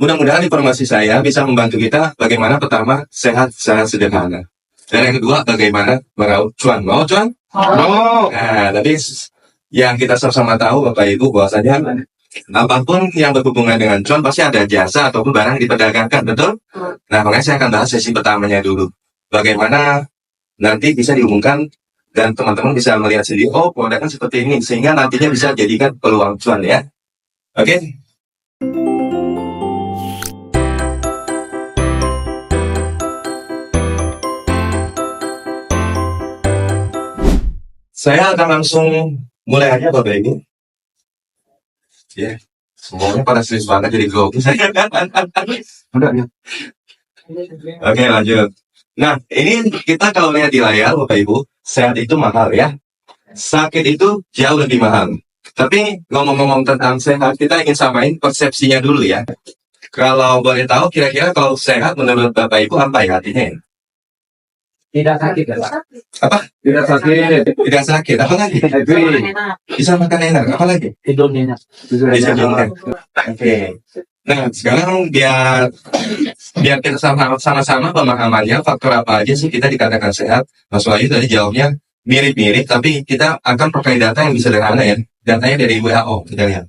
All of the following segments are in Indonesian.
mudah-mudahan informasi saya bisa membantu kita bagaimana pertama sehat secara sederhana. Dan yang kedua, bagaimana meraup cuan. Mau cuan? Nah, tapi yang kita sama-sama tahu Bapak Ibu bahwasanya apapun yang berhubungan dengan cuan pasti ada jasa ataupun barang yang diperdagangkan, betul? Nah, makanya saya akan bahas sesi pertamanya dulu. Bagaimana nanti bisa diumumkan dan teman-teman bisa melihat sendiri, oh produknya seperti ini, sehingga nantinya bisa jadikan peluang cuan ya. Oke? Saya akan langsung mulai aja Bapak Ibu. Ya, semuanya pada serius banget jadi grogi. Udah ya. Oke, lanjut. Nah, ini kita kalau lihat di layar Bapak Ibu, sehat itu mahal ya. Sakit itu jauh lebih mahal. Tapi ngomong-ngomong tentang sehat, kita ingin samain persepsinya dulu ya. Kalau boleh tahu kira-kira kalau sehat menurut Bapak Ibu apa ya artinya? Tidak sakit ya Pak? Apa? Tidak sakit. Tidak sakit, apa lagi? Bisa makan enak, apa lagi? Tidur nyenyak. Bisa makan. Oke. Nah, sekarang biar kita sama-sama pemahamannya faktor apa aja sih kita dikatakan sehat. Mas Wahyu tadi jawabnya mirip-mirip, tapi kita akan pakai data yang bisa sederhana ya. Datanya dari WHO, kita lihat.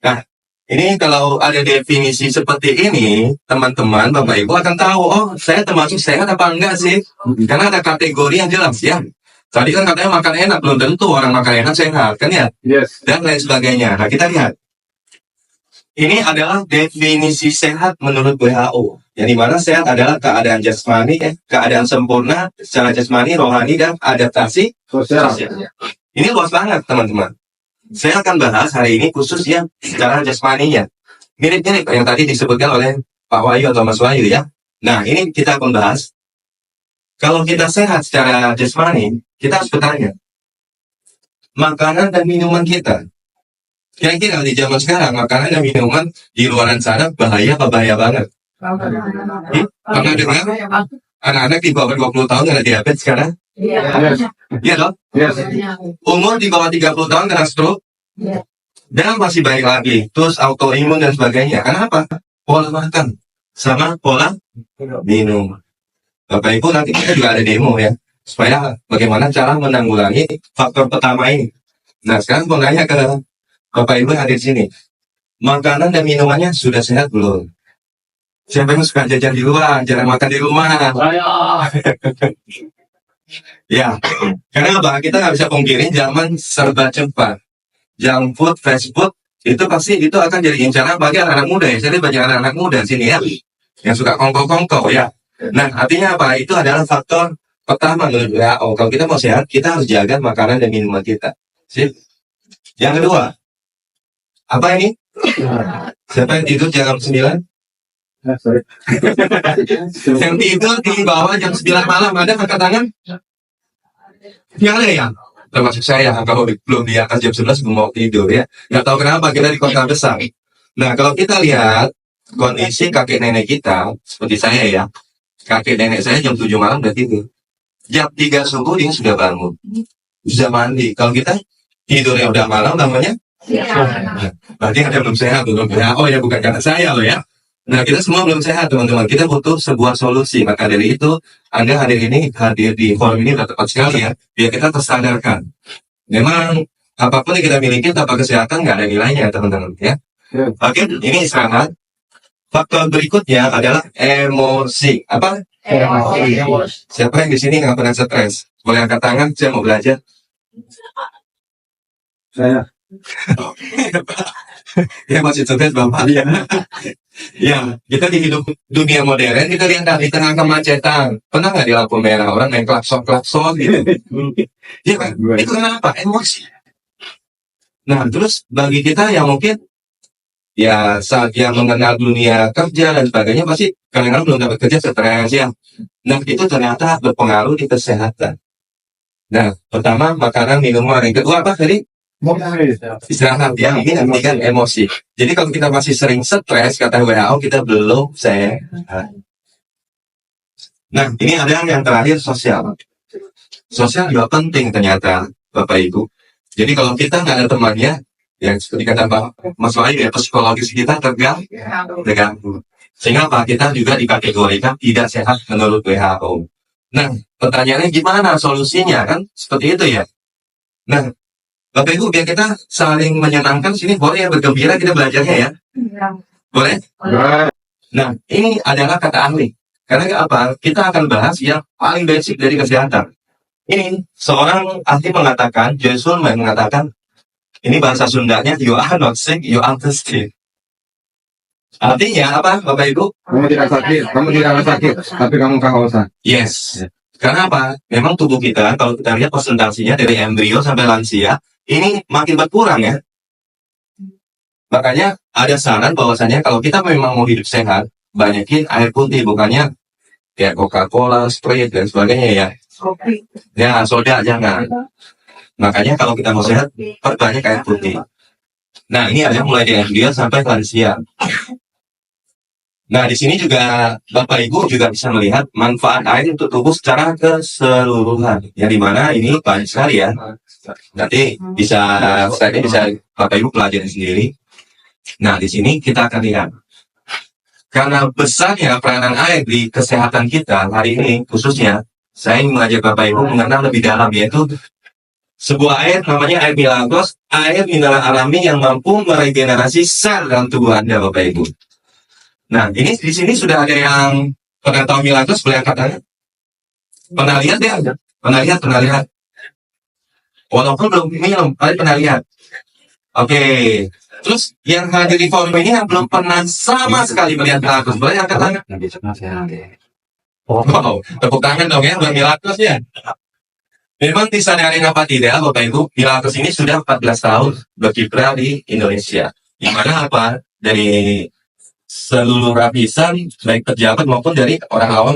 Nah, ini kalau ada definisi seperti ini, teman-teman, Bapak Ibu akan tahu, oh saya termasuk sehat apa enggak sih? Karena ada kategori yang jelas ya. Tadi kan katanya makan enak, belum tentu orang makan enak sehat, kan ya? Yes. Dan lain sebagainya. Nah, kita lihat. Ini adalah definisi sehat menurut WHO. Yang dimana sehat adalah keadaan jasmani, keadaan sempurna secara jasmani, rohani, dan adaptasi Sosial. Ini luas banget, teman-teman. Saya akan bahas hari ini khusus yang secara jasmaninya. Mirip-mirip yang tadi disebutkan oleh Pak Wahyu atau Mas Wahyu ya. Nah, ini kita akan bahas. Kalau kita sehat secara jasmani, kita harus bertanya. Makanan dan minuman kita. Kira-kira di zaman sekarang, makanan dan minuman di luaran sana bahaya apa bahaya banget? Pernah dengar? Anak-anak di bawah 20 tahun kena diabetes sekarang? Iya dong? Yes. Umur di bawah 30 tahun kena stroke? Dan masih baik lagi. Terus autoimun dan sebagainya. Kenapa? Pola makan. Sama pola minum. Bapak Ibu nanti kita juga ada demo ya. Supaya bagaimana cara menanggulangi faktor pertama ini. Nah sekarang mau nanya ke Bapak Ibu yang ada di sini. Makanan dan minumannya sudah sehat belum? Siapa yang suka jajan di luar, jarang makan di rumah? Ya, karena apa? Kita nggak bisa pungkiri zaman serba cepat. Junk food, fast food, itu pasti itu akan jadi incaran bagi anak-anak muda ya. Jadi banyak anak-anak muda di sini ya, yang suka kongko-kongko ya. Nah, artinya apa? Itu adalah faktor pertama menurut WHO. Kalau kita mau sehat, kita harus jaga makanan dan minuman kita. Sip. Yang kedua, apa ini? Siapa yang tidur jam 9? Yang tidur di bawah jam 9 malam ada angkat tangan? Yang ada ya? Termasuk saya, kalau belum di atas jam 11 gue mau tidur ya. Nggak tahu kenapa kita di kota besar. Nah kalau kita lihat kondisi kakek nenek kita, seperti saya ya, kakek nenek saya jam 7 malam udah tidur. Jam 3 subuh dia sudah bangun, sudah mandi. Kalau kita tidurnya udah malam namanya? Berarti ada belum sehat, belum ya. Oh ya bukan karena saya loh ya. Nah kita semua belum sehat teman-teman. Kita butuh sebuah solusi. Maka dari itu Anda hadir di forum ini udah tepat sekali ya. Biar kita tersadarkan. Memang apapun yang kita miliki tanpa kesehatan nggak ada nilainya teman-teman ya. Oke, ini istirahat. Faktor berikutnya adalah emosi. Apa? Emosi. Siapa yang di sini nggak pernah stres? Boleh angkat tangan, saya mau belajar. Saya. Ya masih stres Bapak ya. Ya, kita di hidup dunia modern, kita lihat di tengah kemacetan. Pernah nggak di lampu merah orang main klakson gitu? Ya kan? Itu kenapa? Emosi. Nah, terus bagi kita yang mungkin ya saat yang mengenal dunia kerja dan sebagainya pasti kadang-kadang belum dapat kerja stres ya. Nah, itu ternyata berpengaruh di kesehatan. Nah, pertama makanan, minuman, yang kedua apa tadi? Istirahat ya, ini nanti kan emosi. Jadi kalau kita masih sering stres, kata WHO kita belum sehat. Nah, ini ada yang terakhir sosial. Sosial juga penting ternyata, Bapak Ibu. Jadi kalau kita nggak ada temannya, Yang seperti kata Mas Wahyu ya, psikologis kita terganggu. Sehingga apa? Kita juga dikategorikan tidak sehat menurut WHO. Nah, pertanyaannya gimana solusinya kan? Seperti itu ya. Nah, Bapak Ibu, biar kita saling menyenangkan sini, boleh ya bergembira kita belajarnya ya? Boleh? Nah, ini adalah kata ahli. Karena apa? Kita akan bahas yang paling basic dari kesehatan. Ini seorang ahli mengatakan, Joy Sulman mengatakan, ini bahasa Sundanya, you are not sick, you are thirsty. Artinya apa, Bapak Ibu? Kamu tidak sakit, tapi kamu kehausan. Yes. Karena apa? Memang tubuh kita, kalau kita lihat presentasinya dari embrio sampai lansia, ini makin berkurang ya. Makanya ada saran bahwasanya kalau kita memang mau hidup sehat, banyakin air putih, bukannya kayak Coca-Cola, Sprite, dan sebagainya ya. Ya, soda jangan. Makanya kalau kita mau sehat, perbanyak air putih. Nah, ini ada mulai dari embrio sampai lansia. Nah, di sini juga Bapak Ibu juga bisa melihat manfaat air untuk tubuh secara keseluruhan. Yang dimana ini banyak sekali ya. Nanti bisa Bapak Ibu pelajari sendiri. Nah, di sini kita akan lihat. Karena besarnya peranan air di kesehatan kita hari ini, khususnya, saya ingin mengajak Bapak Ibu mengenal lebih dalam, yaitu sebuah air namanya air Milagros, air mineral alami yang mampu meregenerasi sel dalam tubuh Anda, Bapak Ibu. Nah, ini di sini sudah ada yang pernah tahu Milagros, boleh angkat tangan? Pernah lihat ya? Pernah lihat. Walaupun belum minum, tapi pernah lihat. Oke. Terus yang hadir di forum ini yang belum pernah sama sekali melihat Milagros, boleh angkat tangan? Wow, tepuk tangan dong ya buat Milagros ya. Memang disadari apa tidak, Bapak Ibu, Milagros ini sudah 14 tahun berkiprah di Indonesia. Yang mana apa? Dari seluruh lapisan, baik pejabat maupun dari orang awam,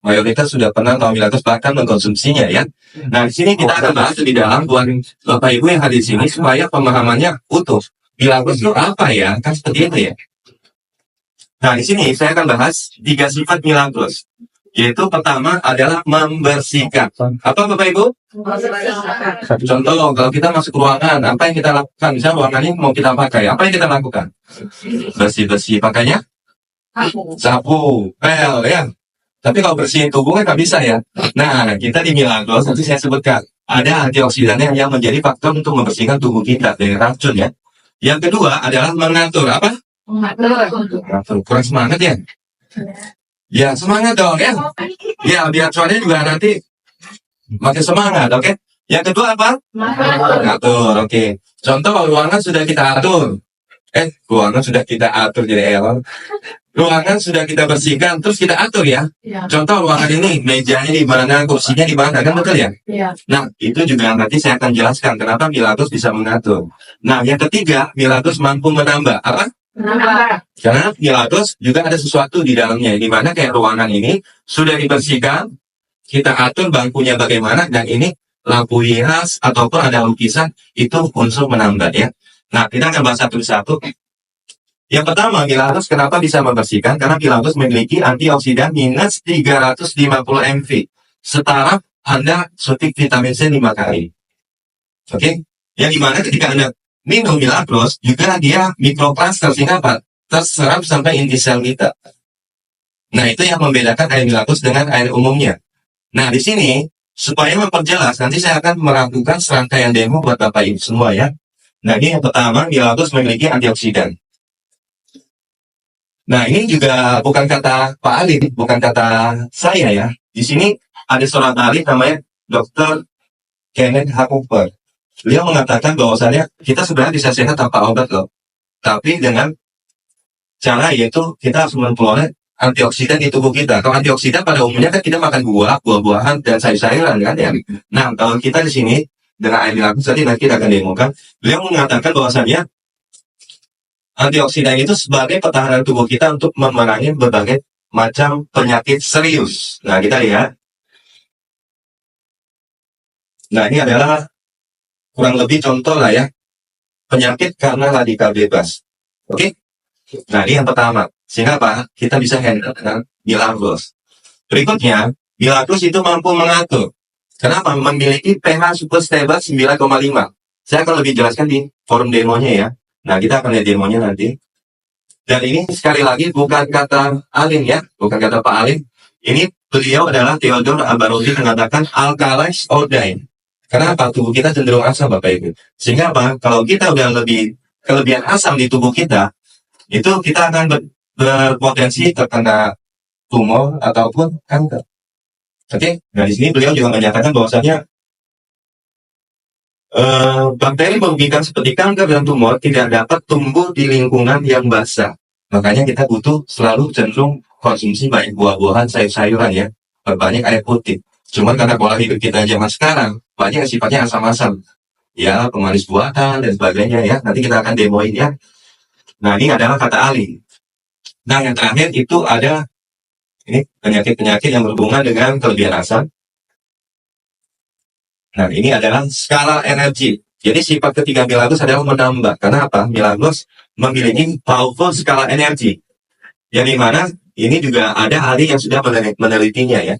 mayoritas sudah pernah tahu Milagros, bahkan mengkonsumsinya ya. Nah, di sini kita akan bahas lebih dalam buat Bapak Ibu yang hadir di sini supaya pemahamannya utuh. Milagros itu apa ya? Kan seperti itu ya. Nah, di sini saya akan bahas 3 sifat Milagros. Yaitu pertama adalah membersihkan. Apa Bapak Ibu? Contoh, kalau kita masuk ruangan, apa yang kita lakukan? Misalnya ruangan ini mau kita pakai, apa yang kita lakukan? Bersih-bersih, pakainya? Sapu, pel, ya. Tapi kalau bersihin tubuh kan nggak bisa ya. Nah, kita di Milagros, nanti saya sebutkan. Ada antioksidannya yang menjadi faktor untuk membersihkan tubuh kita dari racun ya. Yang kedua adalah mengatur. Apa? Mengatur. Kurang semangat ya? Ya, semangat dong ya. Ya, biar cuannya juga nanti makin semangat, oke? Yang kedua apa? Mengatur, oke. Contoh, ruangan sudah kita atur. Ruangan sudah kita atur jadi error. Ruangan sudah kita bersihkan, terus kita atur ya. Contoh ruangan ini, mejanya di mana, kursinya di mana, kan betul ya? Nah, itu juga nanti saya akan jelaskan kenapa Milagros bisa mengatur. Nah, yang ketiga, Milagros mampu menambah. Apa? Karena Milagros juga ada sesuatu di dalamnya, di mana kayak ruangan ini sudah dibersihkan, kita atur bangkunya bagaimana, dan ini lampu hias ataupun ada lukisan, itu unsur menambah ya. Nah, kita akan bahas satu-satu. Yang pertama, Milagros kenapa bisa membersihkan? Karena Milagros memiliki antioksidan minus 350 mV. Setara Anda suntik vitamin C 5 kali. Oke? Yang dimana ketika Anda minum Milagros, juga dia mikroplaster, sehingga apa? Terserap sampai inti sel kita. Nah, itu yang membedakan air Milagros dengan air umumnya. Nah, di sini, supaya memperjelas, nanti saya akan melakukan serangkaian demo buat Bapak Ibu semua ya. Nah, ini yang pertama, Milagros memiliki antioksidan. Nah, ini juga bukan kata Pak Ali, bukan kata saya ya. Di sini ada seorang ahli namanya Dr. Kenneth H. Cooper. Beliau mengatakan bahwasannya kita sebenarnya bisa sehat tanpa obat loh. Tapi dengan cara yaitu kita harus memperoleh antioksidan di tubuh kita. Kalau antioksidan pada umumnya kan kita makan buah-buahan dan sayur-sayuran kan ya. Nah, kalau kita di sini dengan air Milagros tadi nanti kita akan demokan. Beliau mengatakan bahwasannya antioksidan itu sebagai pertahanan tubuh kita untuk memerangi berbagai macam penyakit serius. Nah, kita lihat. Nah, ini adalah kurang lebih contoh lah ya. Penyakit karena radikal bebas. Oke? Nah, ini yang pertama. Sehingga apa? Kita bisa handle dengan Milagros. Berikutnya, Milagros itu mampu mengatur. Kenapa? Memiliki pH super stable 9,5. Saya akan lebih jelaskan di forum demonya ya. Nah, kita akan lihat demonya nanti. Dan ini sekali lagi bukan kata Alin ya, bukan kata Pak Alin. Ini beliau adalah Theodor Abarotti mengatakan alkalize or die. Kenapa? Tubuh kita cenderung asam Bapak Ibu. Sehingga apa? Kalau kita udah lebih kelebihan asam di tubuh kita, itu kita akan berpotensi terkena tumor ataupun kanker. Oke, nah di sini beliau juga menyatakan bahwasanya bakteri merugikan seperti kanker dan tumor tidak dapat tumbuh di lingkungan yang basah. Makanya kita butuh selalu cenderung konsumsi banyak buah-buahan, sayur-sayuran ya, berbanyak air putih. Cuman karena pola hidup kita zaman sekarang banyak yang sifatnya asam-asam, ya pemanis buatan dan sebagainya ya. Nanti kita akan demoin ya. Nah ini adalah kata Ali. Nah yang terakhir itu ada ini penyakit-penyakit yang berhubungan dengan kelebihan asam. Nah, ini adalah skala energi. Jadi sifat ketiga Milagros adalah menambah. Karena apa? Milagros memiliki powerful skala energi. Yang dimana ini juga ada ahli yang sudah menelitinya ya.